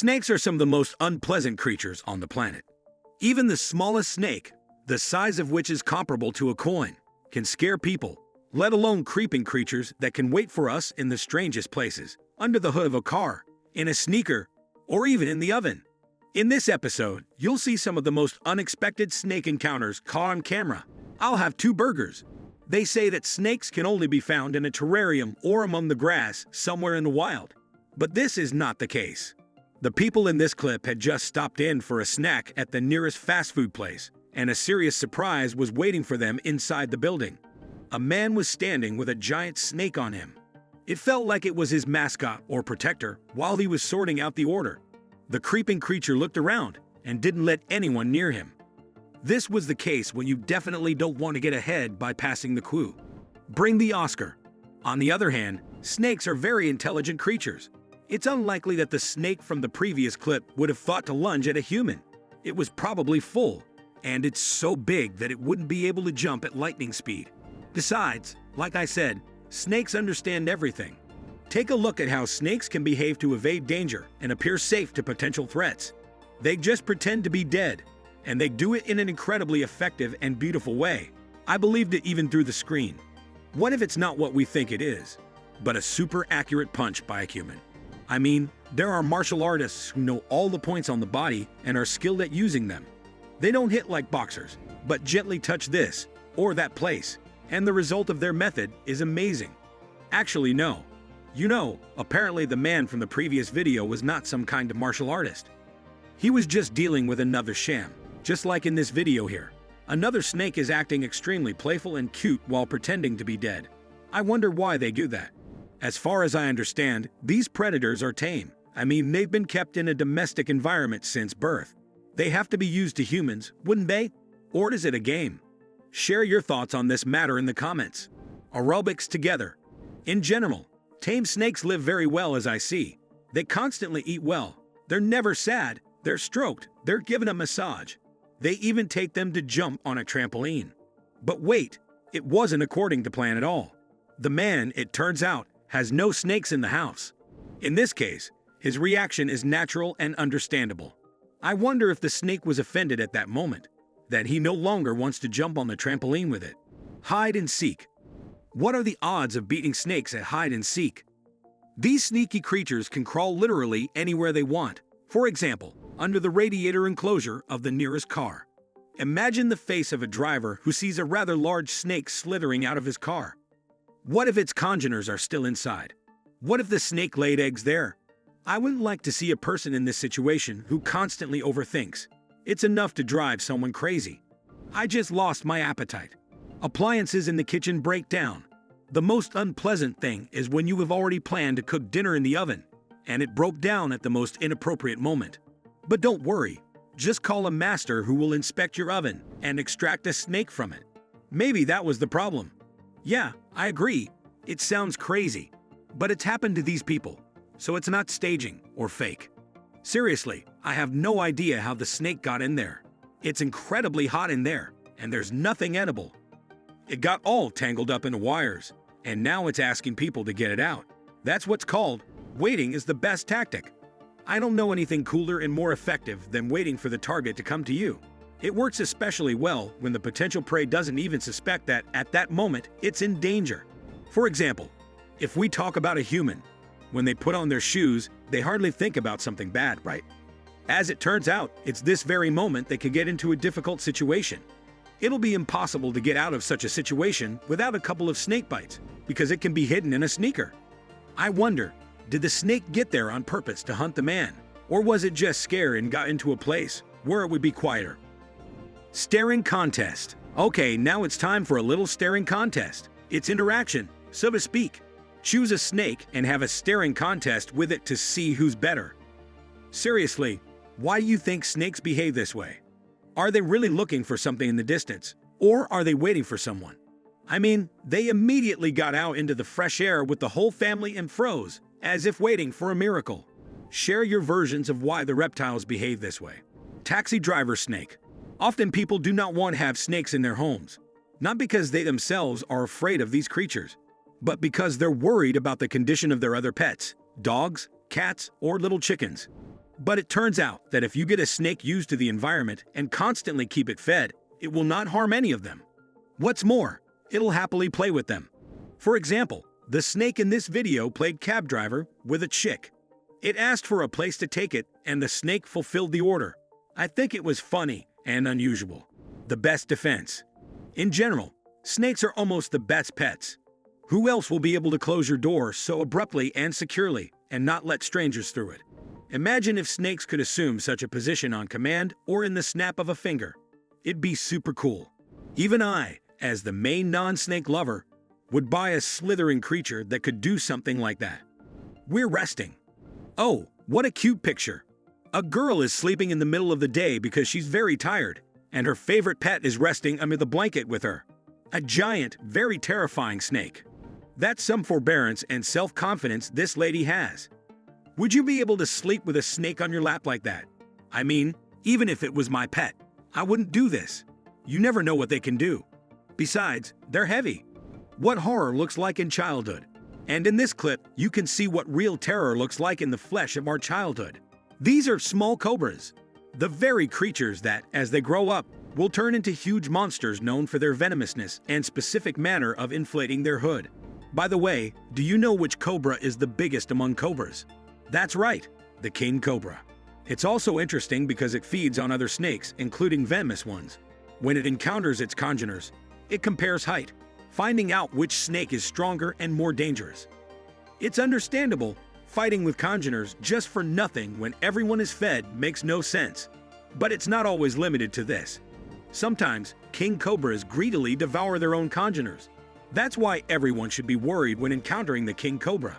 Snakes are some of the most unpleasant creatures on the planet. Even the smallest snake, the size of which is comparable to a coin, can scare people, let alone creeping creatures that can wait for us in the strangest places, under the hood of a car, in a sneaker, or even in the oven. In this episode, you'll see some of the most unexpected snake encounters caught on camera. I'll have 2 burgers. They say that snakes can only be found in a terrarium or among the grass somewhere in the wild. But this is not the case. The people in this clip had just stopped in for a snack at the nearest fast food place, and a serious surprise was waiting for them inside the building. A man was standing with a giant snake on him. It felt like it was his mascot or protector while he was sorting out the order. The creeping creature looked around and didn't let anyone near him. This was the case when you definitely don't want to get ahead by passing the clue. Bring the Oscar. On the other hand, snakes are very intelligent creatures. It's unlikely that the snake from the previous clip would have thought to lunge at a human. It was probably full, and it's so big that it wouldn't be able to jump at lightning speed. Besides, like I said, snakes understand everything. Take a look at how snakes can behave to evade danger and appear safe to potential threats. They just pretend to be dead, and they do it in an incredibly effective and beautiful way. I believed it even through the screen. What if it's not what we think it is, but a super accurate punch by a human? I mean, there are martial artists who know all the points on the body and are skilled at using them. They don't hit like boxers, but gently touch this or that place, and the result of their method is amazing. Actually, no. Apparently the man from the previous video was not some kind of martial artist. He was just dealing with another sham, just like in this video here. Another snake is acting extremely playful and cute while pretending to be dead. I wonder why they do that. As far as I understand, these predators are tame. I mean, they've been kept in a domestic environment since birth. They have to be used to humans, wouldn't they? Or is it a game? Share your thoughts on this matter in the comments. Aerobics together. In general, tame snakes live very well as I see. They constantly eat well. They're never sad. They're stroked. They're given a massage. They even take them to jump on a trampoline. But wait, it wasn't according to plan at all. The man, it turns out, has no snakes in the house. In this case, his reaction is natural and understandable. I wonder if the snake was offended at that moment, that he no longer wants to jump on the trampoline with it. Hide and seek. What are the odds of beating snakes at hide and seek? These sneaky creatures can crawl literally anywhere they want. For example, under the radiator enclosure of the nearest car. Imagine the face of a driver who sees a rather large snake slithering out of his car. What if its congeners are still inside? What if the snake laid eggs there? I wouldn't like to see a person in this situation who constantly overthinks. It's enough to drive someone crazy. I just lost my appetite. Appliances in the kitchen break down. The most unpleasant thing is when you have already planned to cook dinner in the oven, and it broke down at the most inappropriate moment. But don't worry, just call a master who will inspect your oven and extract a snake from it. Maybe that was the problem. Yeah, I agree. It sounds crazy, but it's happened to these people, so it's not staging or fake. Seriously, I have no idea how the snake got in there. It's incredibly hot in there, and there's nothing edible. It got all tangled up in the wires, and now it's asking people to get it out. That's what's called waiting is the best tactic. I don't know anything cooler and more effective than waiting for the target to come to you. It works especially well when the potential prey doesn't even suspect that at that moment it's in danger. For example, if we talk about a human, when they put on their shoes, they hardly think about something bad, right? As it turns out, it's this very moment they could get into a difficult situation. It'll be impossible to get out of such a situation without a couple of snake bites, because it can be hidden in a sneaker. I wonder, did the snake get there on purpose to hunt the man? Or was it just scared and got into a place where it would be quieter? Staring contest. Okay, now it's time for a little staring contest. It's interaction, so to speak. Choose a snake and have a staring contest with it to see who's better. Seriously, why do you think snakes behave this way? Are they really looking for something in the distance, or are they waiting for someone? I mean, they immediately got out into the fresh air with the whole family and froze, as if waiting for a miracle. Share your versions of why the reptiles behave this way. Taxi driver snake. Often people do not want to have snakes in their homes, not because they themselves are afraid of these creatures, but because they're worried about the condition of their other pets, dogs, cats, or little chickens. But it turns out that if you get a snake used to the environment and constantly keep it fed, it will not harm any of them. What's more, it'll happily play with them. For example, the snake in this video played cab driver with a chick. It asked for a place to take it, and the snake fulfilled the order. I think it was funny and unusual. The best defense. In general, snakes are almost the best pets. Who else will be able to close your door so abruptly and securely and not let strangers through it? Imagine if snakes could assume such a position on command or in the snap of a finger. It'd be super cool. Even I, as the main non-snake lover, would buy a slithering creature that could do something like that. We're resting. Oh, what a cute picture. A girl is sleeping in the middle of the day because she's very tired, and her favorite pet is resting under the blanket with her. A giant, very terrifying snake. That's some forbearance and self-confidence this lady has. Would you be able to sleep with a snake on your lap like that? I mean, even if it was my pet, I wouldn't do this. You never know what they can do. Besides, they're heavy. What horror looks like in childhood. And in this clip, you can see what real terror looks like in the flesh of our childhood. These are small cobras, the very creatures that, as they grow up, will turn into huge monsters known for their venomousness and specific manner of inflating their hood. By the way, do you know which cobra is the biggest among cobras? That's right, the king cobra. It's also interesting because it feeds on other snakes, including venomous ones. When it encounters its congeners, it compares height, finding out which snake is stronger and more dangerous. It's understandable, fighting with congeners just for nothing when everyone is fed makes no sense. But it's not always limited to this. Sometimes, king cobras greedily devour their own congeners. That's why everyone should be worried when encountering the king cobra.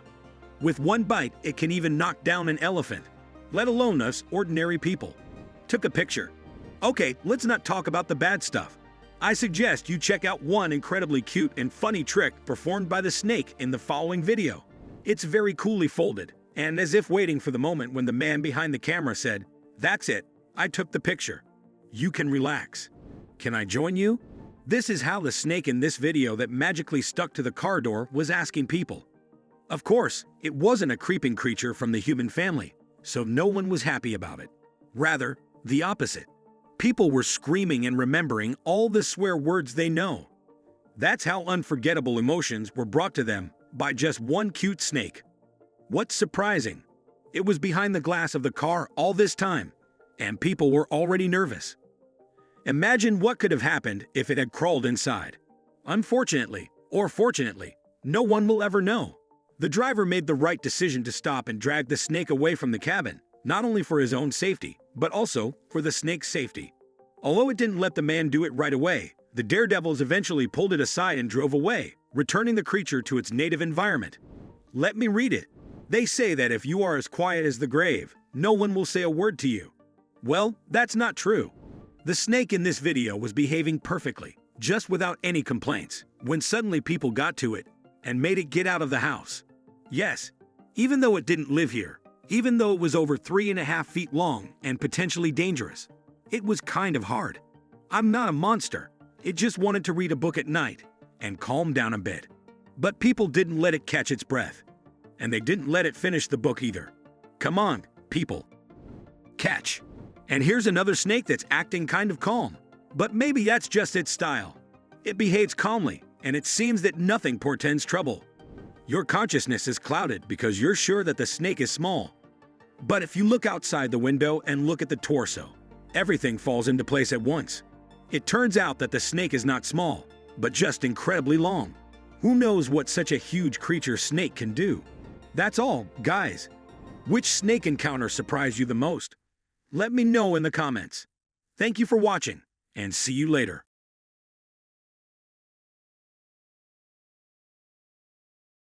With one bite, it can even knock down an elephant, let alone us ordinary people. Took a picture. Okay, let's not talk about the bad stuff. I suggest you check out one incredibly cute and funny trick performed by the snake in the following video. It's very coolly folded, and as if waiting for the moment when the man behind the camera said, "That's it, I took the picture. You can relax. Can I join you?" This is how the snake in this video that magically stuck to the car door was asking people. Of course, it wasn't a creeping creature from the human family, so no one was happy about it. Rather, the opposite. People were screaming and remembering all the swear words they know. That's how unforgettable emotions were brought to them by just one cute snake. What's surprising? It was behind the glass of the car all this time, and people were already nervous. Imagine what could have happened if it had crawled inside. Unfortunately, or fortunately, no one will ever know. The driver made the right decision to stop and drag the snake away from the cabin, not only for his own safety, but also for the snake's safety. Although it didn't let the man do it right away, the daredevils eventually pulled it aside and drove away, returning the creature to its native environment. Let me read it. They say that if you are as quiet as the grave, no one will say a word to you. Well, that's not true. The snake in this video was behaving perfectly, just without any complaints, when suddenly people got to it and made it get out of the house. Yes, even though it didn't live here, even though it was over 3.5 feet long and potentially dangerous, it was kind of hard. I'm not a monster. It just wanted to read a book at night and calm down a bit. But people didn't let it catch its breath. And they didn't let it finish the book either. Come on, people. Catch. And here's another snake that's acting kind of calm. But maybe that's just its style. It behaves calmly, and it seems that nothing portends trouble. Your consciousness is clouded because you're sure that the snake is small. But if you look outside the window and look at the torso, everything falls into place at once. It turns out that the snake is not small, but just incredibly long. Who knows what such a huge creature snake can do? That's all, guys. Which snake encounter surprised you the most? Let me know in the comments. Thank you for watching, and see you later.